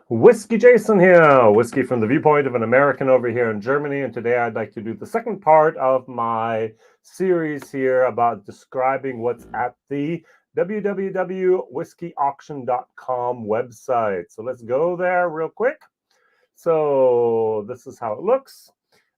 WhiskyJason here, whiskey from the viewpoint of an American over here in Germany, and today I'd like to do the second part of my series here about describing what's at the www.whiskeyauction.com website. So let's go there real quick. So this is how it looks.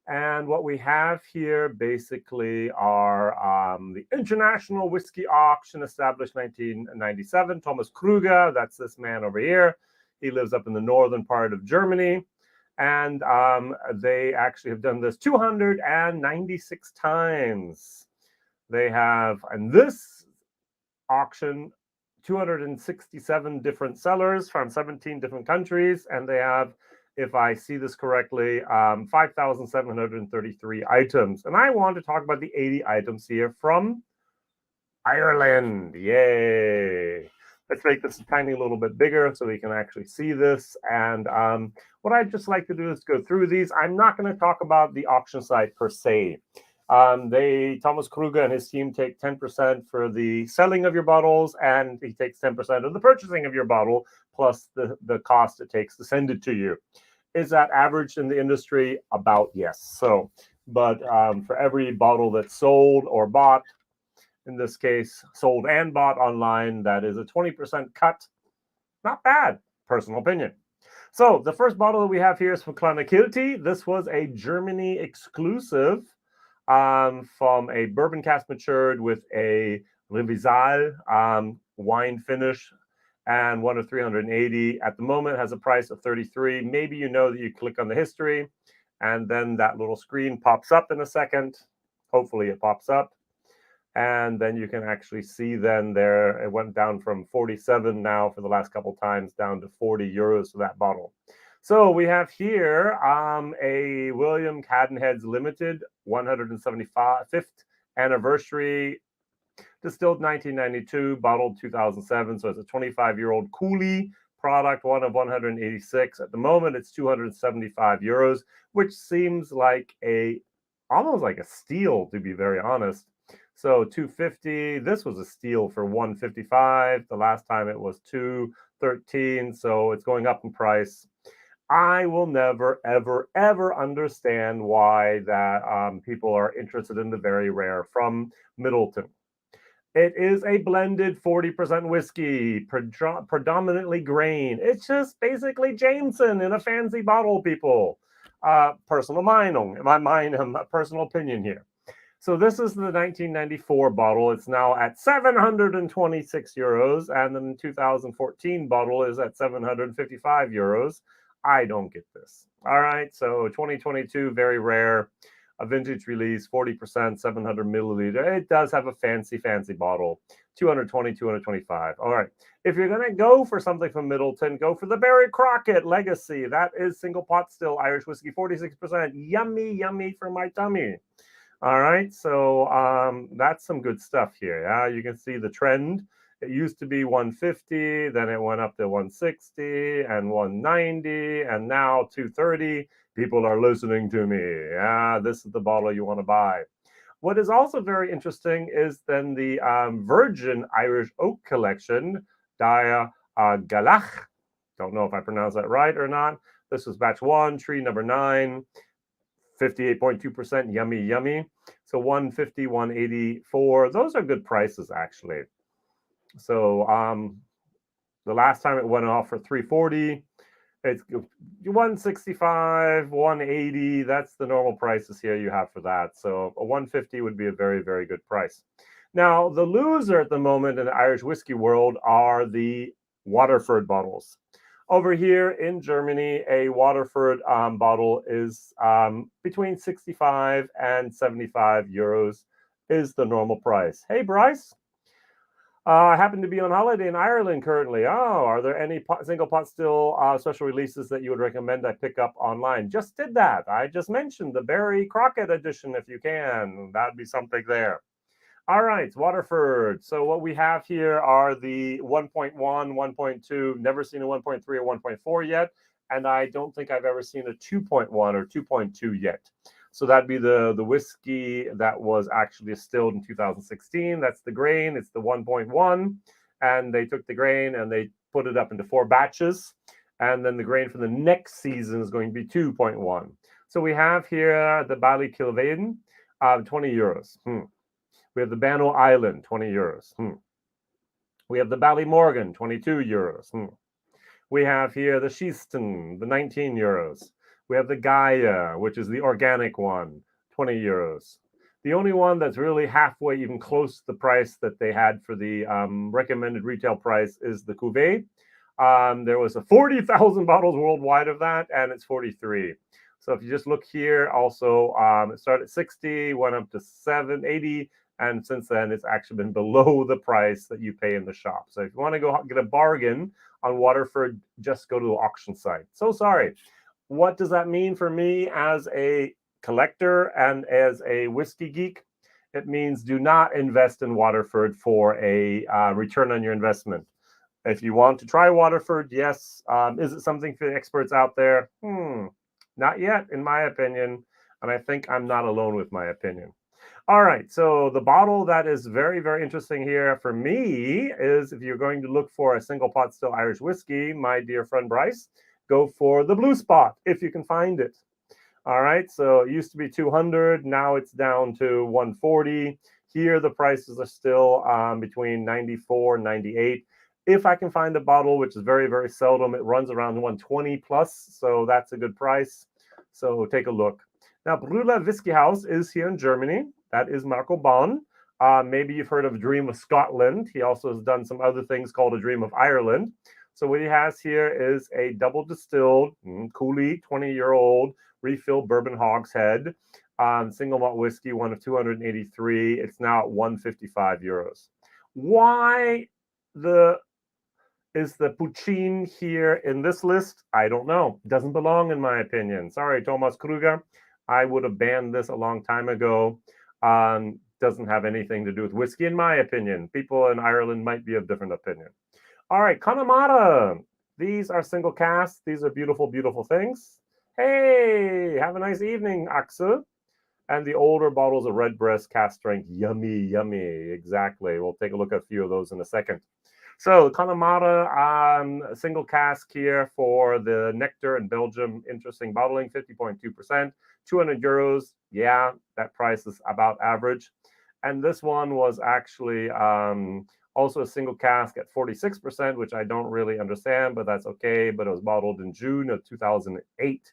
And what we have here basically are the International Whiskey Auction, established 1997. Thomas Krüger, that's this man over here. He lives up in the northern part of Germany. And they actually have done this 296 times. They have, in this auction, 267 different sellers from 17 different countries. And they have, if I see this correctly, 5,733 items. And I want to talk about the 80 items here from Ireland. Yay! Let's make this a tiny little bit bigger so we can actually see this. And what I'd just like to do is go through these. I'm not going to talk about the auction site per se. Thomas Krüger and his team take 10% for the selling of your bottles, and he takes 10% of the purchasing of your bottle, plus the cost it takes to send it to you. Is that averaged in the industry? About yes. So, but for every bottle that's sold or bought, in this case, sold and bought online, that is a 20% cut. Not bad, personal opinion. So the first bottle that we have here is from Clonakilty. This was a Germany exclusive from a bourbon cask matured with a Revisal wine finish, and one of 380. At the moment, has a price of 33. Maybe you know that you click on the history, and then that little screen pops up in a second. Hopefully it pops up. And then you can actually see then there, it went down from 47 now for the last couple times down to 40 euros for that bottle. So we have here a William Caddenhead's Limited 175th anniversary, distilled 1992, bottled 2007. So it's a 25-year-old Cooley product, one of 186. At the moment, it's 275 euros, which seems like almost like a steal, to be very honest. So 250, this was a steal for 155. The last time it was 213, so it's going up in price. I will never, ever, ever understand why that people are interested in the very rare from Middleton. It is a blended 40% whiskey, predominantly grain. It's just basically Jameson in a fancy bottle, people. Personal personal opinion here. So this is the 1994 bottle. It's now at 726 euros, and the 2014 bottle is at 755 euros. I don't get this. All right, so 2022, very rare, a vintage release, 40%, 700 milliliter. It does have a fancy bottle, 220, 225. All right, if you're going to go for something from Middleton, go for the Barry Crockett Legacy. That is single pot still Irish whiskey, 46%. Yummy, yummy for my tummy. All right, so that's some good stuff here. Yeah, you can see the trend. It used to be 150, then it went up to 160 and 190, and now 230. People are listening to me. Yeah, this is the bottle you want to buy. What is also very interesting is then the Virgin Irish Oak Collection, Dia Galach. Don't know if I pronounced that right or not. This was batch 1, tree number 9. 58.2%, yummy, yummy. So 150, 184. Those are good prices, actually. So the last time it went off for 340, it's 165, 180. That's the normal prices here you have for that. So a 150 would be a very, very good price. Now, the loser at the moment in the Irish whiskey world are the Waterford bottles. Over here in Germany, a Waterford bottle is between 65 and 75 euros is the normal price. Hey, Bryce. I happen to be on holiday in Ireland currently. Oh, are there any single pot still special releases that you would recommend I pick up online? Just did that. I just mentioned the Barry Crockett edition, if you can. That'd be something there. All right, Waterford. So what we have here are the 1.1, 1.2. Never seen a 1.3 or 1.4 yet. And I don't think I've ever seen a 2.1 or 2.2 yet. So that'd be the whiskey that was actually distilled in 2016. That's the grain. It's the 1.1. And they took the grain and they put it up into 4 batches. And then the grain for the next season is going to be 2.1. So we have here the Bali Kilvaden, 20 euros. We have the Bano Island, 20 euros. We have the Ballymorgan, 22 euros. We have here the Schieston, the 19 euros. We have the Gaia, which is the organic one, 20 euros. The only one that's really halfway, even close to the price that they had for the recommended retail price is the Cuvée. There was a 40,000 bottles worldwide of that, and it's 43. So if you just look here, also, it started at 60, went up to 780, and since then, it's actually been below the price that you pay in the shop. So if you want to go get a bargain on Waterford, just go to the auction site. So sorry. What does that mean for me as a collector and as a whiskey geek? It means do not invest in Waterford for a return on your investment. If you want to try Waterford, yes. Is it something for the experts out there? Not yet, in my opinion. And I think I'm not alone with my opinion. All right, so the bottle that is very, very interesting here for me is if you're going to look for a single pot still Irish whiskey, my dear friend Bryce, go for the Blue Spot if you can find it. All right, so it used to be 200, now it's down to 140. Here the prices are still between 94 and 98. If I can find a bottle, which is very, very seldom, it runs around 120 plus, so that's a good price. So take a look. Now, Brüller Whiskey House is here in Germany. That is Marco Bonn. Maybe you've heard of Dream of Scotland. He also has done some other things called A Dream of Ireland. So what he has here is a double distilled, Cooley, 20-year-old, refilled bourbon hogshead, single malt whiskey, one of 283. It's now at 155 euros. Why is the Puccin here in this list? I don't know. Doesn't belong in my opinion. Sorry, Thomas Kruger. I would have banned this a long time ago. Doesn't have anything to do with whiskey, in my opinion. People in Ireland might be of different opinion. All right, Connemara. These are single casks. These are beautiful, beautiful things. Hey, have a nice evening, Axel. And the older bottles of Redbreast cask strength. Yummy, yummy. Exactly. We'll take a look at a few of those in a second. So Connemara single cask here for the Nectar in Belgium. Interesting bottling, 50.2%, 200 euros. Yeah, that price is about average. And this one was actually also a single cask at 46%, which I don't really understand, but that's okay. But it was bottled in June of 2008.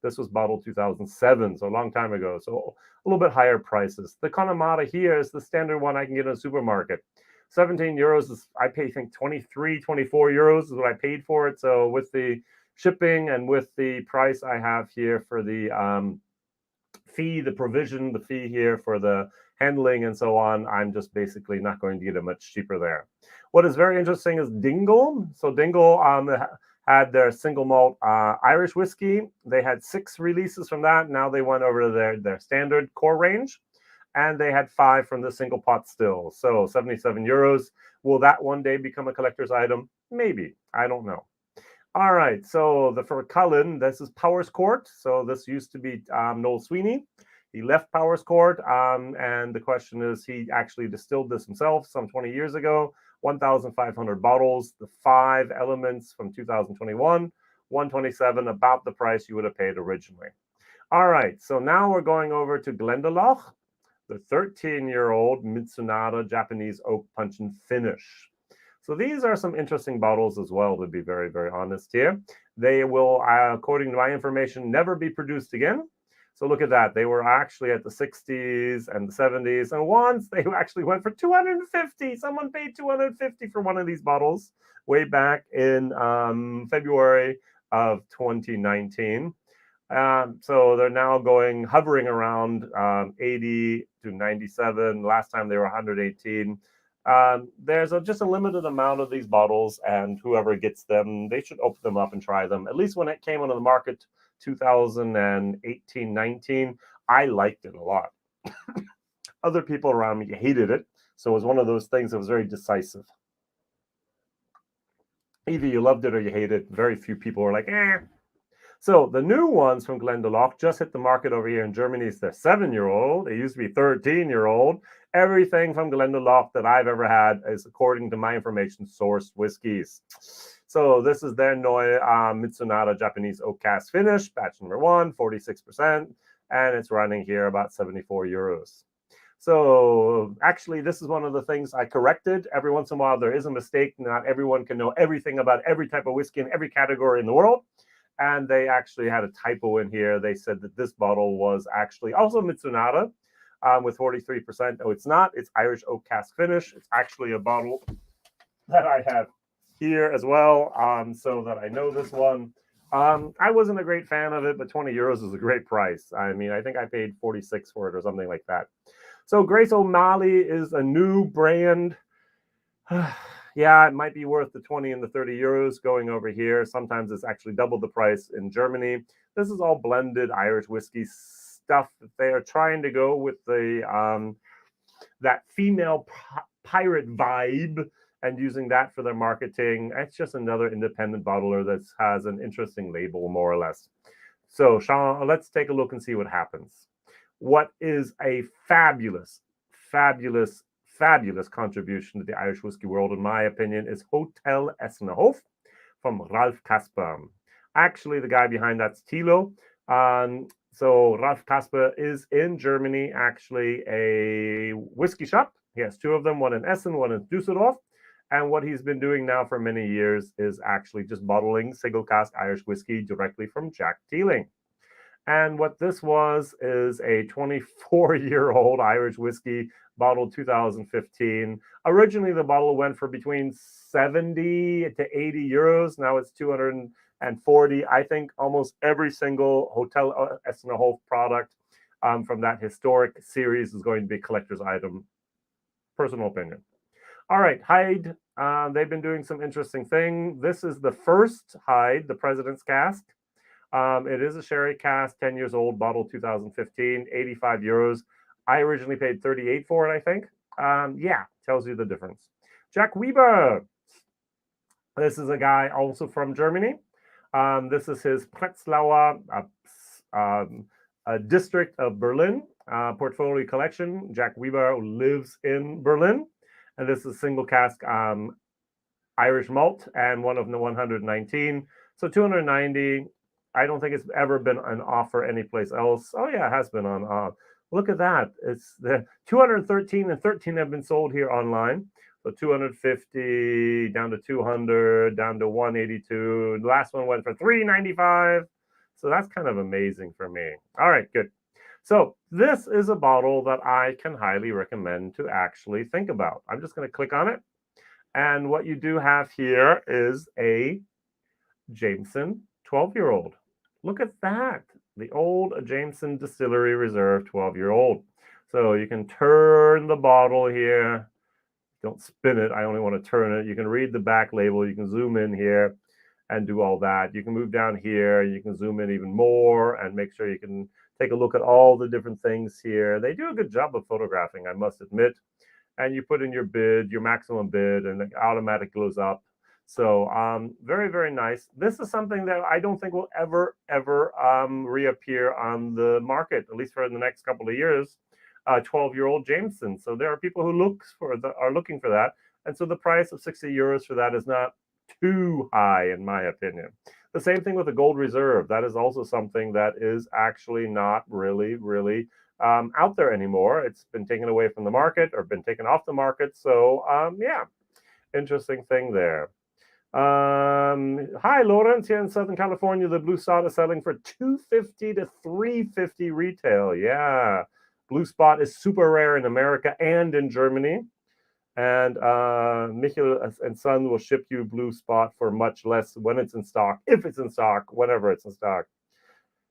This was bottled 2007, so a long time ago. So a little bit higher prices. The Connemara here is the standard one I can get in a supermarket. 17 euros is, I pay, I think 23, 24 euros is what I paid for it. So with the shipping and with the price I have here for the fee, the provision, the fee here for the handling and so on, I'm just basically not going to get it much cheaper there. What is very interesting is Dingle. So Dingle had their single malt Irish whiskey. They had 6 releases from that. Now they went over to their standard core range. And they had 5 from the single pot still. So 77 euros. Will that one day become a collector's item? Maybe. I don't know. All right. So for Cullen, this is Powers Court. So this used to be Noel Sweeney. He left Powers Court. And the question is, he actually distilled this himself some 20 years ago. 1,500 bottles. The 5 elements from 2021. 127, about the price you would have paid originally. All right. So now we're going over to Glendalough. The 13-year-old Mitsunara Japanese oak punch and finish. So these are some interesting bottles as well, to be very, very honest here. They will, according to my information, never be produced again. So look at that. They were actually at the 60s and the 70s. And once they actually went for 250. Someone paid 250 for one of these bottles way back in February of 2019. So they're now hovering around 80 to 97. Last time they were 118. There's just a limited amount of these bottles, and whoever gets them, they should open them up and try them. At least when it came onto the market 2018-19, I liked it a lot. Other people around me hated it, so it was one of those things that was very decisive. Either you loved it or you hated it. Very few people were like, eh. So the new ones from Glendalough just hit the market over here in Germany. It's their 7-year-old. It used to be 13-year-old. Everything from Glendalough that I've ever had is, according to my information, sourced whiskeys. So this is their Noi Mitsunara Japanese oak cask finish, batch number 1, 46%, and it's running here about 74 euros. So actually, this is one of the things I corrected. Every once in a while, there is a mistake. Not everyone can know everything about every type of whiskey in every category in the world. And they actually had a typo in here. They said that this bottle was actually also Mitsunara with 43%. No, it's not. It's Irish oak cask finish. It's actually a bottle that I have here as well, so that I know this one. I wasn't a great fan of it, but 20 euros is a great price. I mean, I think I paid 46 for it or something like that. So Grace O'Malley is a new brand. Yeah, it might be worth the 20 and the 30 euros going over here. Sometimes it's actually double the price in Germany. This is all blended Irish whiskey stuff that they are trying to go with the that female pirate vibe and using that for their marketing. It's just another independent bottler that has an interesting label, more or less. So, Sean, let's take a look and see what happens. What is a fabulous, fabulous, fabulous contribution to the Irish whiskey world, in my opinion, is Hotel Essenhof from Ralph Kasper. Actually, the guy behind that's Thilo. So Ralph Kasper is in Germany, actually a whiskey shop. He has two of them, one in Essen, one in Düsseldorf. And what he's been doing now for many years is actually just bottling single cask Irish whiskey directly from Jack Tealing. And what this was is a 24-year-old Irish whiskey, bottled 2015. Originally, the bottle went for between 70 to 80 euros. Now it's 240. I think almost every single Hotel Essenhof product from that historic series is going to be a collector's item. Personal opinion. All right, Hyde. They've been doing some interesting thing. This is the first Hyde, the President's Cask. It is a sherry cask, 10 years old, bottle 2015, 85 euros. I originally paid 38 for it, I think. Yeah, tells you the difference. Jack Weber. This is a guy also from Germany. This is his Prenzlauer district of Berlin portfolio collection. Jack Weber lives in Berlin. And this is single cask Irish malt and one of the 119. So 290. I don't think it's ever been an offer anyplace else. Oh, yeah, it has been on. Look at that. It's the 213 and 13 have been sold here online. So 250 down to 200 down to 182. The last one went for 395. So that's kind of amazing for me. All right, good. So this is a bottle that I can highly recommend to actually think about. I'm just going to click on it. And what you do have here is a Jameson 12-year-old. Look at that. The old Jameson Distillery Reserve 12-year-old. So you can turn the bottle here. Don't spin it. I only want to turn it. You can read the back label. You can zoom in here and do all that. You can move down here. You can zoom in even more and make sure you can take a look at all the different things here. They do a good job of photographing, I must admit. And you put in your bid, your maximum bid, and it automatically goes up. So very, very nice. This is something that I don't think will ever reappear on the market, at least for the next couple of years. 12-year-old Jameson. So there are people who are looking for that. And so the price of 60 euros for that is not too high, in my opinion. The same thing with the Gold Reserve. That is also something that is actually not really out there anymore. It's been taken away from the market or been taken off the market. So yeah, interesting thing there. Hi, Lawrence, here in Southern California. The Blue Spot is selling for $250 to $350 retail. Yeah, Blue Spot is super rare in America and in Germany. And Michael and Son will ship you Blue Spot for much less when it's in stock, if it's in stock, whenever it's in stock.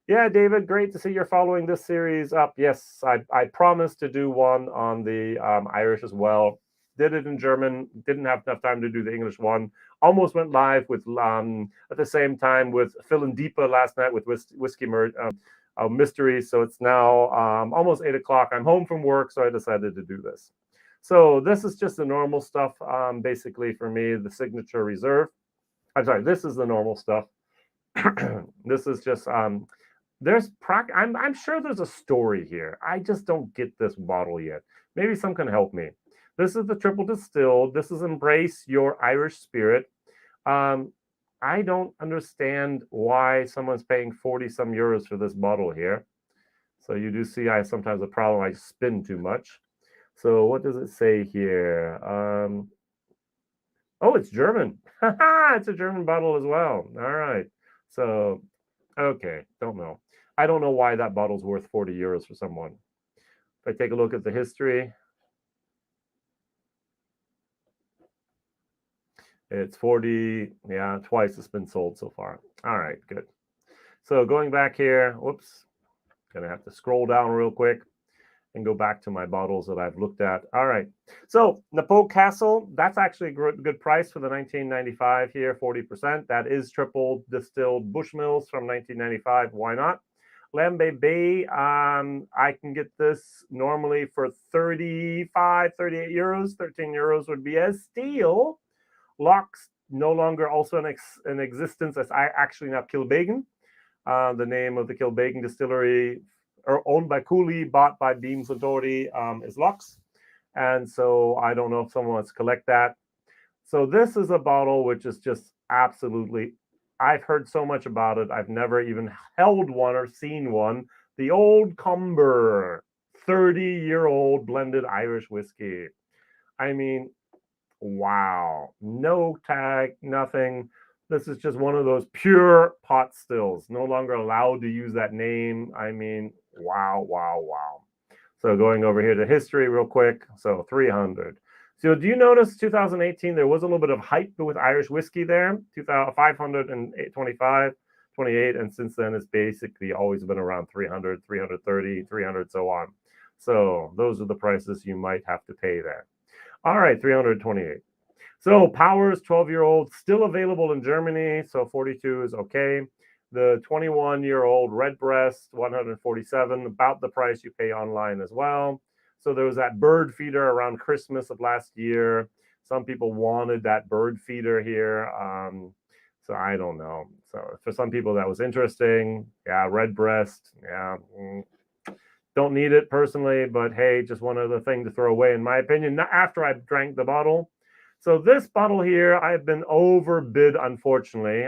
Yeah, David, great to see you're following this series up. Yes, I promised to do one on the Irish as well. Did it in German, didn't have enough time to do the English one. Almost went live with at the same time with Phil and Deepa last night with Whiskey Mystery. So it's now almost 8 o'clock. I'm home from work, so I decided to do this. So this is just the normal stuff, basically for me, the signature reserve. I'm sorry, this is the normal stuff. This is just I'm sure there's a story here. I just don't get this bottle yet. Maybe some can help me. This is the triple distilled. This is Embrace Your Irish Spirit. I don't understand why someone's paying 40 some euros for this bottle here. So you do see I sometimes a problem, I spin too much. So what does it say here? Oh, it's German. It's a German bottle as well. All right. So, okay, don't know. I don't know why that bottle's worth 40 euros for someone. If I take a look at the history, it's 40, yeah, twice it's been sold so far. All right, good. So going back here, whoops, gonna have to scroll down real quick and go back to my bottles that I've looked at. All right. So Napo Castle, that's actually a good price for the 1995 here, 40%. That is triple distilled Bushmills from 1995. Why not? Lambay Bay, I can get this normally for 35, 38 euros. 13 euros would be a steal. Locks no longer also in existence as I actually now Kilbeggan. The name of the Kilbeggan distillery, owned by Cooley, bought by Beams Authority, is Lux. And so I don't know if someone wants to collect that. So this is a bottle which is just absolutely, I've heard so much about it. I've never even held one or seen one. The Old Cumber, 30-year-old blended Irish whiskey. I mean, wow. No tag, nothing. This is just one of those pure pot stills. No longer allowed to use that name. I mean, wow, wow, wow. So going over here to history real quick. So 300. So do you notice 2018, there was a little bit of hype with Irish whiskey there, 525, 28. And since then, it's basically always been around 300, 330, 300, so on. So those are the prices you might have to pay there. All right, 328. So Powers, 12-year-old, still available in Germany. So 42 is okay. The 21-year-old Redbreast, 147, about the price you pay online as well. So there was that bird feeder around Christmas of last year. Some people wanted that bird feeder here. So I don't know. So for some people that was interesting. Yeah, Redbreast. Yeah. Don't need it personally, but hey, just one other thing to throw away, in my opinion, not after I've drank the bottle. So this bottle here, I've been overbid, unfortunately.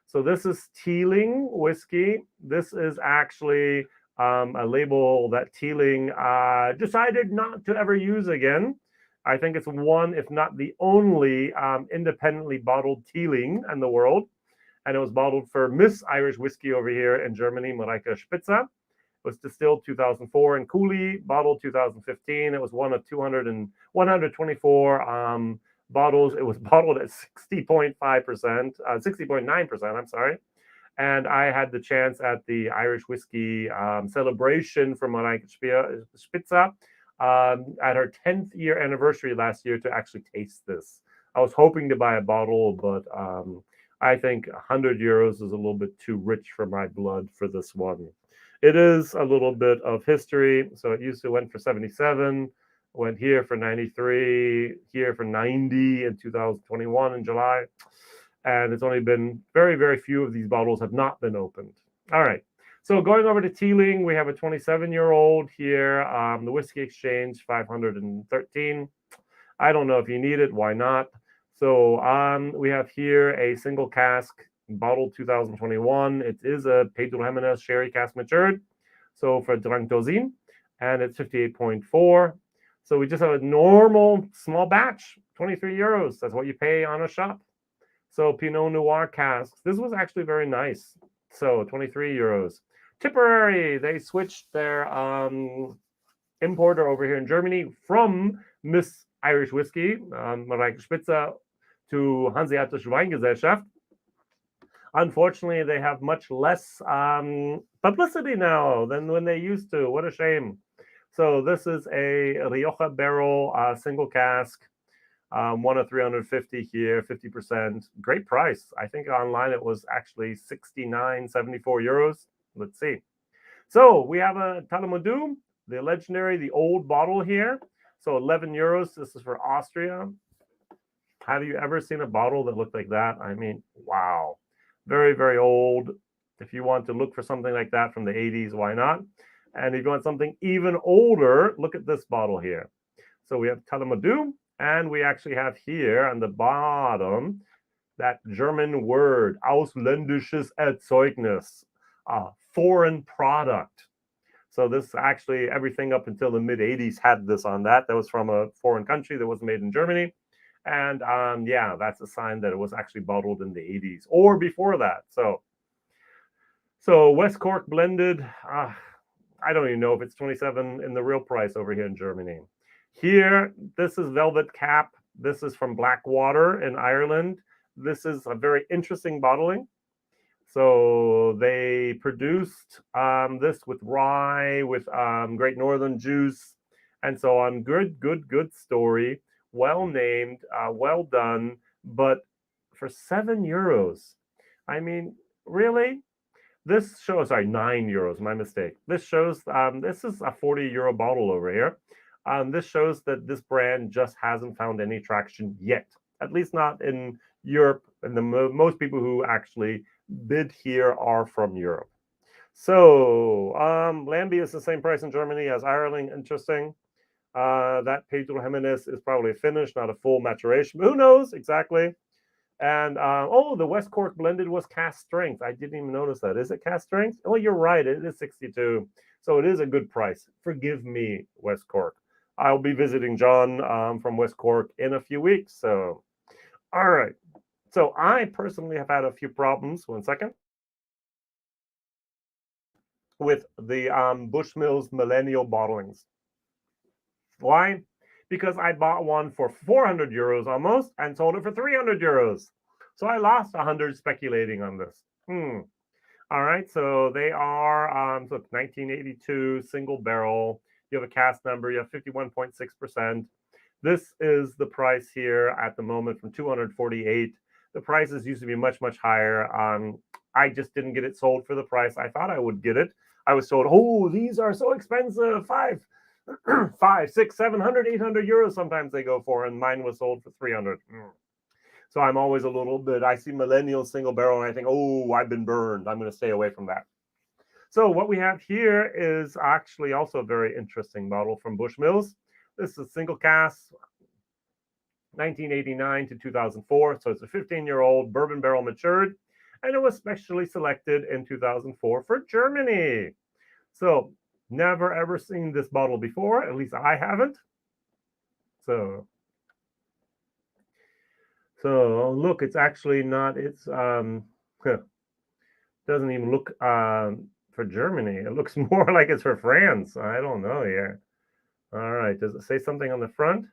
So this is Tealing Whiskey. This is actually a label that Tealing decided not to ever use again. I think it's one, if not the only, independently bottled Tealing in the world. And it was bottled for Miss Irish Whiskey over here in Germany, Mareike Spitzer. Was distilled 2004 in Cooley, bottled 2015. It was one of 124 bottles. It was bottled at 60.5%, 60.9%, I'm sorry. And I had the chance at the Irish whiskey celebration from Mareike Spitzer at her 10th year anniversary last year to actually taste this. I was hoping to buy a bottle, but I think 100 euros is a little bit too rich for my blood for this one. It is a little bit of history. So it used to went for 77, went here for 93, here for 90 in 2021 in July. And it's only been very, very few of these bottles have not been opened. All right. So going over to Tealing, we have a 27-year-old here. The Whiskey Exchange, 513. I don't know if you need it. Why not? So we have here a single cask bottled 2021. It is a Pedro Jimenez sherry cask matured. So for Drangtozin, and it's 58.4. So we just have a normal small batch, 23 euros. That's what you pay on a shop. So Pinot Noir casks. This was actually very nice. So 23 euros. Tipperary, they switched their importer over here in Germany from Miss Irish Whiskey, Mareike Spitzer, to Hanseatische Weingesellschaft. Unfortunately, they have much less publicity now than when they used to. What a shame. So this is a Rioja barrel single cask, one of 350 here, 50%. Great price. I think online it was actually 69.74 euros. Let's see. So we have a Talamadu, the legendary, the old bottle here. So 11 euros. This is for Austria. Have you ever seen a bottle that looked like that? I mean, wow. Very, very old. If you want to look for something like that from the 80s, why not? And if you want something even older, look at this bottle here. So we have Talamadu, and we actually have here on the bottom that German word, ausländisches Erzeugnis, foreign product. So this actually, everything up until the mid-80s had this on that. That was from a foreign country that was made in Germany. And yeah, that's a sign that it was actually bottled in the 80s or before that. So West Cork blended, I don't even know if it's 27 in the real price over here in Germany. Here, this is Velvet Cap. This is from Blackwater in Ireland. This is a very interesting bottling. So they produced this with rye, with Great Northern juice, and so on. Good story. Well named, well done. But for €7, I mean, really? This shows, sorry, €9, my mistake. This shows, this is a €40 bottle over here. This shows that this brand just hasn't found any traction yet, at least not in Europe. And the most people who actually bid here are from Europe. So Lambie is the same price in Germany as Ireland. Interesting. That Pedro Jimenez is probably finished, not a full maturation. Who knows exactly? And oh, the West Cork blended was cast strength. I didn't even notice that. Is it cast strength? Oh, you're right. It is 62. So it is a good price. Forgive me, West Cork. I'll be visiting John from West Cork in a few weeks. So, all right. So I personally have had a few problems. One second. With the Bushmills Millennial bottlings. Why? Because I bought one for €400 almost and sold it for €300. So I lost 100 speculating on this. All right, so they are, so 1982 single barrel. You have a cask number, you have 51.6%. This is the price here at the moment from 248. The prices used to be much higher. I just didn't get it sold for the price I thought I would get it. I was told, oh, these are so expensive, 5, 6, 700, 800 euros sometimes they go for, and mine was sold for 300. So I'm always a little bit, I see millennial single barrel and I think, oh, I've been burned. I'm going to stay away from that. So what we have here is actually also a very interesting bottle from Bushmills. This is a single cask, 1989 to 2004. So it's a 15-year-old bourbon barrel matured, and it was specially selected in 2004 for Germany. So never ever seen this bottle before, at least I haven't. So look, it's actually not, it's doesn't even look for Germany. It looks more like it's for France. I don't know here. All right, does it say something on the front?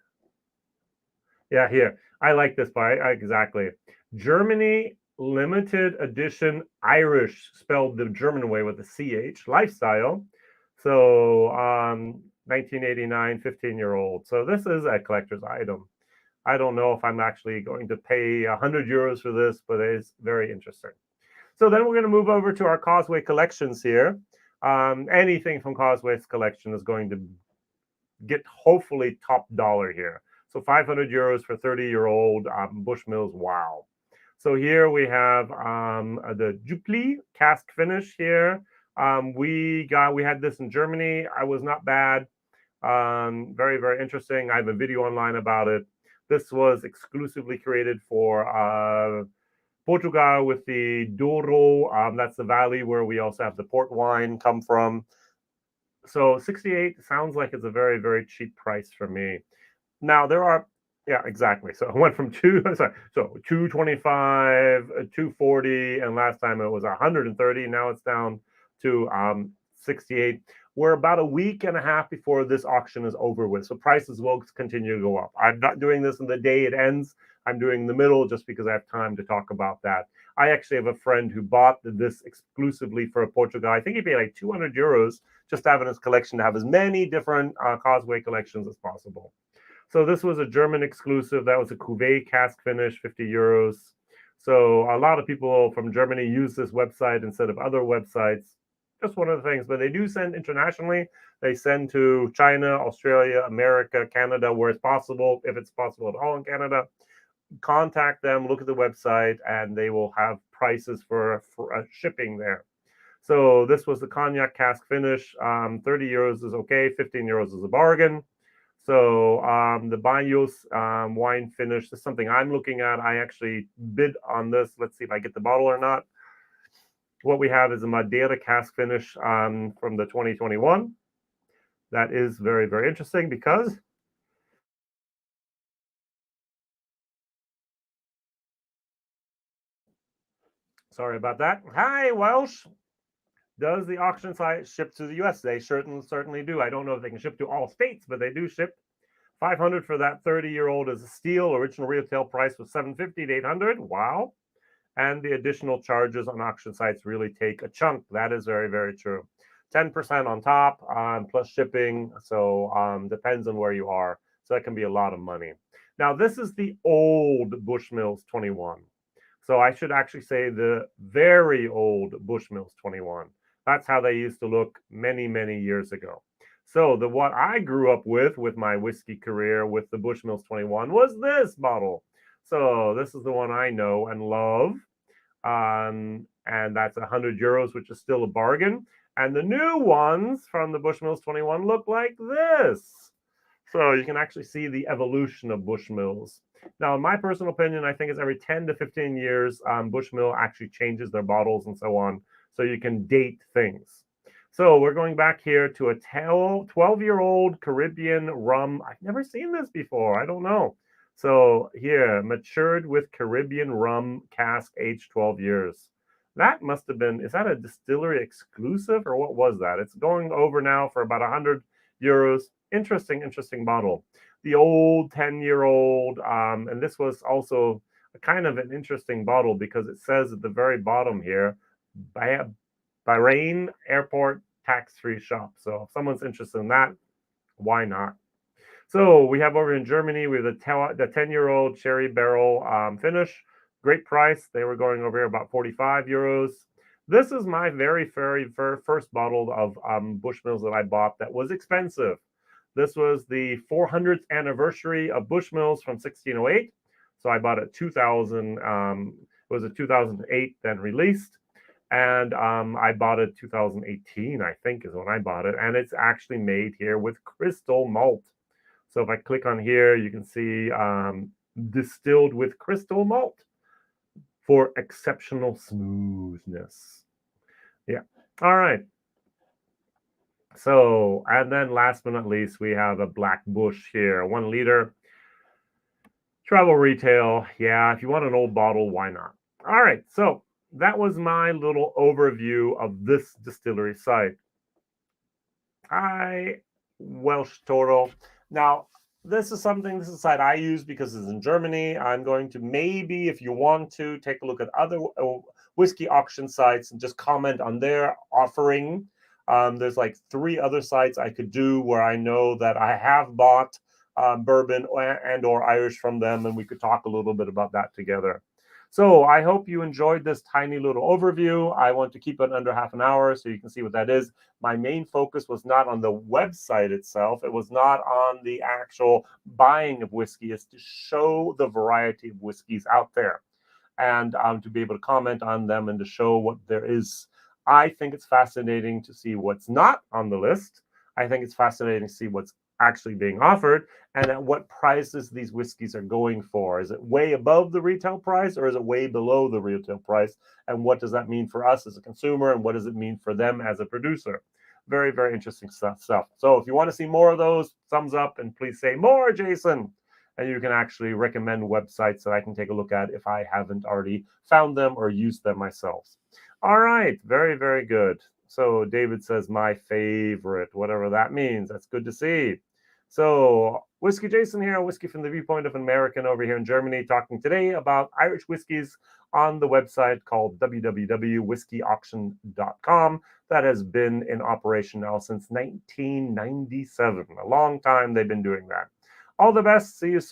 Yeah, here. I like this part. Exactly. Germany limited edition Irish, spelled the German way with a CH, lifestyle. So 1989, 15-year-old. So this is a collector's item. I don't know if I'm actually going to pay €100 for this, but it's very interesting. So then we're going to move over to our Causeway collections here. Anything from Causeway's collection is going to get hopefully top dollar here. So €500 for 30-year-old Bushmills. Wow. So here we have the Dupli cask finish here. We had this in Germany. I was not bad. Very interesting. I have a video online about it. This was exclusively created for Portugal with the Douro. That's the valley where we also have the port wine come from. So 68 sounds like it's a very cheap price for me. Now there are, yeah, exactly. So I went from 225, 240, and last time it was 130. Now it's down to 68. We're about a week and a half before this auction is over with. So prices will continue to go up. I'm not doing this on the day it ends. I'm doing the middle just because I have time to talk about that. I actually have a friend who bought this exclusively for Portugal. I think he paid like €200 just to have in his collection to have as many different Causeway collections as possible. So this was a German exclusive. That was a Cuvée cask finish, €50. So a lot of people from Germany use this website instead of other websites. Just one of the things, but they do send internationally. They send to China, Australia, America, Canada, where it's possible, if it's possible at all in Canada. Contact them, look at the website, and they will have prices for shipping there. So this was the cognac cask finish. €30 is okay, €15 is a bargain. So the Baños wine finish is something I'm looking at. I actually bid on this. Let's see if I get the bottle or not. What we have is a Madeira cask finish from the 2021. That is very, very interesting because sorry about that. Hi, Welsh. Does the auction site ship to the US? They certainly do. I don't know if they can ship to all states, but they do ship. 500 for that 30-year-old is a steal. Original retail price was 750 to 800. Wow. And the additional charges on auction sites really take a chunk. That is very, very true. 10% on top plus shipping. So depends on where you are. So that can be a lot of money. Now, this is the old Bushmills 21. So I should actually say the very old Bushmills 21. That's how they used to look many, many years ago. So what I grew up with my whiskey career with the Bushmills 21 was this bottle. So this is the one I know and love. And that's 100 euros, which is still a bargain. And the new ones from the Bushmills 21 look like this. So you can actually see the evolution of Bushmills. Now, in my personal opinion, I think it's every 10 to 15 years, Bushmill actually changes their bottles and so on, so you can date things. So we're going back here to a 12-year-old Caribbean rum. I've never seen this before. I don't know. So here, matured with Caribbean rum cask, aged 12 years. That must have been, is that a distillery exclusive or what was that? It's going over now for about 100 euros. Interesting bottle. The old 10-year-old, and this was also a kind of an interesting bottle because it says at the very bottom here, Bahrain Airport tax-free shop. So if someone's interested in that, why not? So we have over in Germany, we have the 10-year-old cherry barrel finish. Great price. They were going over here about 45 euros. This is my very first bottle of Bushmills that I bought that was expensive. This was the 400th anniversary of Bushmills from 1608. So I bought it 2000. It was a 2008 then released. And I bought it 2018, I think is when I bought it. And it's actually made here with crystal malt. So if I click on here, you can see distilled with crystal malt for exceptional smoothness. Yeah. All right. So, and then last but not least, we have a Black Bush here, 1 liter. Travel retail. Yeah, if you want an old bottle, why not? All right. So that was my little overview of this distillery site. Hi, Welsh Toro. Now, this is a site I use because it's in Germany. I'm going to maybe, if you want to, take a look at other whiskey auction sites and just comment on their offering. There's like 3 other sites I could do where I know that I have bought bourbon and or Irish from them, and we could talk a little bit about that together. So I hope you enjoyed this tiny little overview. I want to keep it under half an hour so you can see what that is. My main focus was not on the website itself. It was not on the actual buying of whiskey. It's to show the variety of whiskeys out there and to be able to comment on them and to show what there is. I think it's fascinating to see what's not on the list. I think it's fascinating to see what's actually being offered and at what prices these whiskeys are going for. Is it way above the retail price or is it way below the retail price? And what does that mean for us as a consumer? And what does it mean for them as a producer? Very, very interesting stuff. So if you want to see more of those, thumbs up and please say more, Jason. And you can actually recommend websites that I can take a look at if I haven't already found them or used them myself. All right. Very, very good. So David says my favorite, whatever that means. That's good to see. So WhiskyJason here, whiskey from the viewpoint of an American over here in Germany, talking today about Irish whiskeys on the website called www.whiskeyauction.com. That has been in operation now since 1997. A long time they've been doing that. All the best. See you soon.